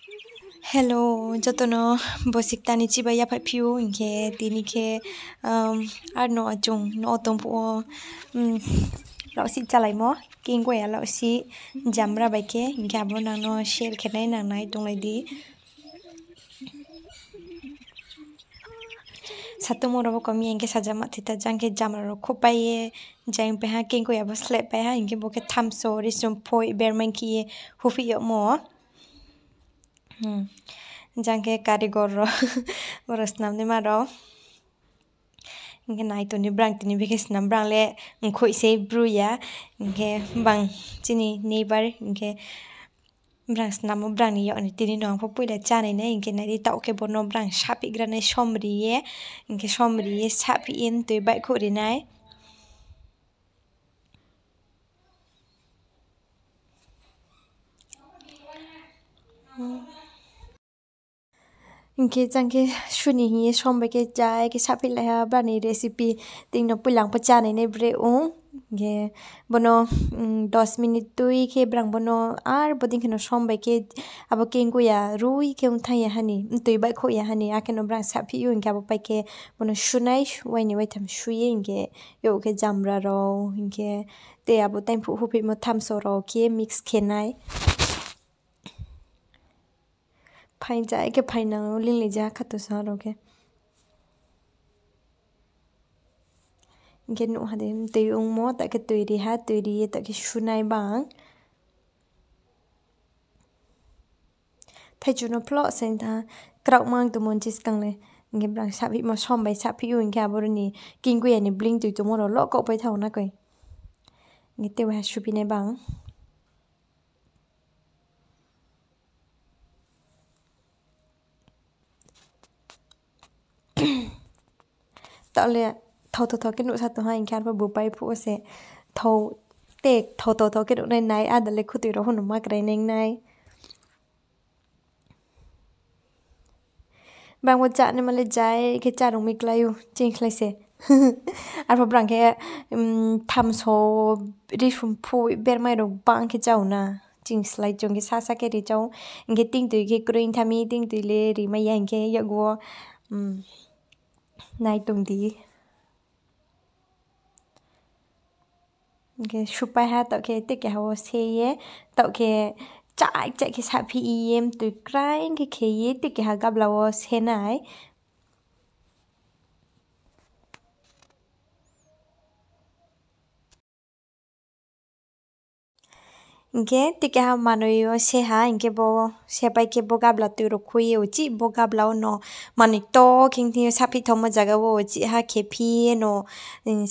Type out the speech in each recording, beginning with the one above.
Hello, jotono bosik tani chiba ya pha phiu inke tini ke ar no achung no tompo lauhsih chalai mo keingKoya lauhsih jamra baike inke abo nang no share khenai nang nai tonglai di satung ro ko mi inke sajama thita jangke jamra ro khopai jang pe ha keingKoya bo slap pa ha inke boke thamso risum phoi berman ki hufi yo mo jangke karigor ro boros namni maro inke nai toni brang tini beke snam brang le ngkhoi sei bruya inke bang chini neighbor inke brang snam brang ni yo ni tini nong pho puila chanai ne inke nai di tau ke bono brang sapi grane somriye inke somriye sapi in tui bai khori nai inke jangke suni hi sombai ke jai ke sapi la ha brani recipe ting no pulang pa chanai ne bre ge bono 10 minute tui ke brang bono ar boding keno sombai ke abo keingKoya rui ke thai ya hani tui bai kho ya hani akeno brang sapi yu inke abo pai ke bono sunai wai ni wai tham suye inke yo ke jamra ro inke te abo time phu hu mo tham so ro ke mix khenai phai jai ke phai na ling le ja khato sa ro ke inke nu ha de tui mo ta ke tui ri ha tui ri ta ke sunai bang thai chuno plot sen tha krauk mang tu mon chis kang le inge brang sapi mo sombai sapi yu inke abo ni keingKoya ni bling tui tu mo ro lo ko pai thau na koi inge te wa shupi ne bang tạo le thâu cái nụ sa tu hai inke bu pai phu se thâu tek thâu cái nụ nai nai adale khuti ro honu ma krai neng nai bang wo cha ne male jai ke cha rong mi klayu ching khlai se ar brang ke tham so ri shum phu ber mai ro bang ke chau na ching slai chong ke sa ke ri chau inge ting tu ke green thami ting tu le ri ma yang ke ya go nai tung di inge shupai ha tạo ke te ke ho se ye tạo ke chạy ke sapi em tu krai ke ye te ke ha gabla wo se nai inke tike ha manoyo se ha inke bo se pai ke bo gabla tu ro khuye uchi bo gabla no mani to king thi sapi thoma jaga wo uchi ha ke phi no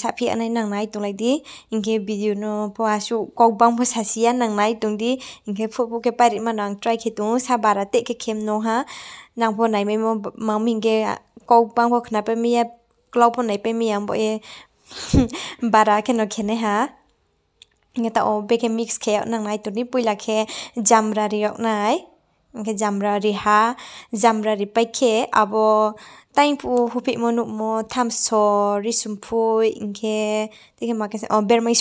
sapi anai nang nai tung lai di inke video no po asu kok bang po sasia nang nai tung di inke phu phu ke pari manang try ke tu sa bara te ke khem no ha nang po nai me mo mang ming ke kok bang po khna pe mi ya klau po nai pe mi yang bo e bara ke no khene ha inge ta o beke mix ke nang nai tu ni puila ke jamra ri yok nai inge jamra ri ha jamra ri pai ke abo time pu hupi mo nu mo tham so ri sum phu inge tike ma ke o ber mai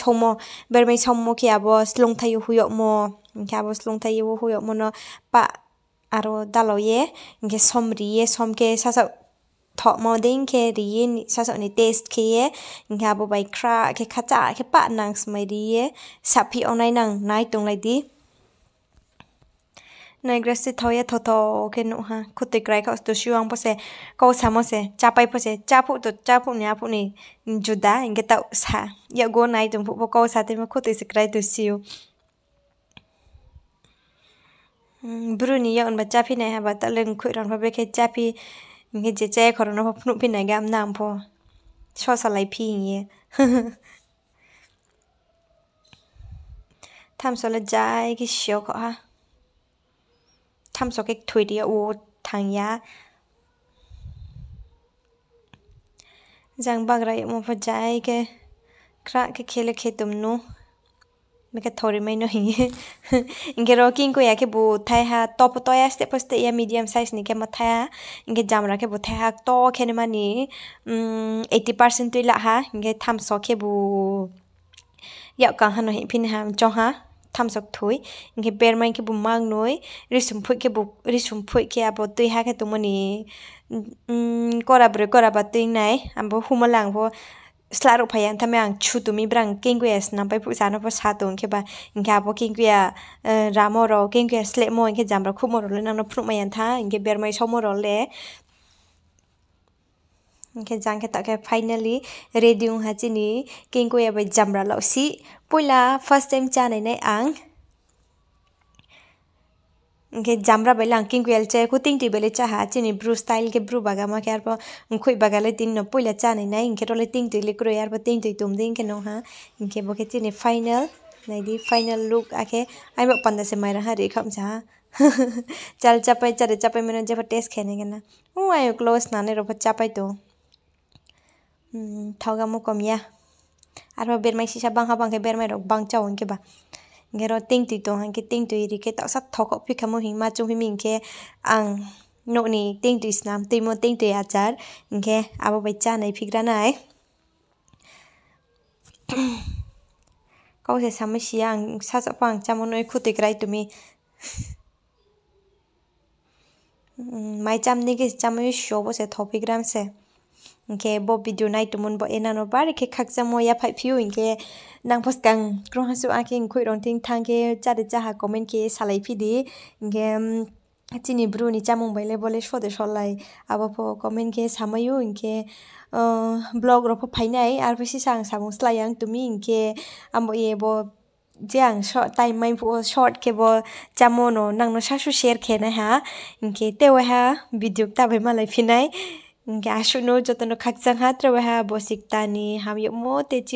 somo ke abo slong thayu hu yok mo inge abo slong thayu hu yok mo no pa aro dalo ye inge som ri ye som ke sa thọ mò đinh ke ri ni sa ni taste ke ye nga bo bai kra ke khacha ke pa nang smai ri ye sapi onai nang nai tung lai di nai grasi thoya tho ke no ha khuti krai kha sto shuang po se ko samo se cha pai po se cha phu nya phu ni juda inge ta sa ya go nai tung phu ko sa te ma khuti se krai tu siu bruni ya on ba cha phi nai ha ba ta leng khui ran ba be ke cha phi inge je che khorono phnu phi nai gam nam pho so sa lai phi nge tham so la jai ki shio ko ha tham so ke thui dia o thang ya jang bag rai mo pha jai ke kra ke khele khe tum nu me ke thori mai no hi inge ro keingKoya ke bu thai ha top to ya step poste ya medium size ni ke ma tha inge jamra ke bu thai ha to khene mani 80% tu la ha inge tham so ke bu ya ka ha no hi phin ha cho ha thamsok thui ingke bermai ke bumang noi risum phui ke abo tui ha ke tumani kora bre kora ba tui nai ambo humalang bo slaro phayan thame ang chutumi brang keingKoya snampai pu sano po sato ingke ba ingke abo keingKoya ramoro keingKoya slemo ingke jamra khumoro le nangno phrumayan tha ingke bermai somoro le ingke jangke take finally ready ung hachini keingKoya bai jamra lauhsih poila first time chanai nai ang ingke jamra bai lang keingKoya che kuting ti bele cha ha chini brew style ke brew baga ma ke arpo khoi baga le tin no poila chanai nai ingke role ting ti le kro yar po ting ti tum ding ke no ha ingke bo ke chini final naidi final look ake ai ba panda se maira ha re kham cha chal chapai mena je taste khene gena ayo close na ne ro chapai to thoga mo komya arbo bermai sisa bang ha bang ke bermai rok bang chaw ingke ba ngero ting tui to hangke ting tui ri ke tak sat thokok pi khamo hingma chung himi ingke ang nokni ting tui snam tui mo ting tui achar ingke abo bai chanai phigra nai kause samai siang sasa pang chamonoi khutikrai tumi mai chamni ke chamoi shobo se thopigram se ingke bo video nai tumun bo enano bari ke khakjamo ya phai phiu ingke nang poskang krong hasu ake khoi rong ting thangke chade chaha comment ke salai phidi ingke chini brew ni chamung baile bole sode solai abo po comment ke samayu ingke blog ro po phainai ar pisi sang samung slayang tumi ingke ambo ye bo jang short time mai po short ke bo chamono nangno sasu share khena ha ingke tewa ha video ta bai malai phinai ingke ashuno jotono khakjang ha trawa ha bosik tani ham yo mo te chi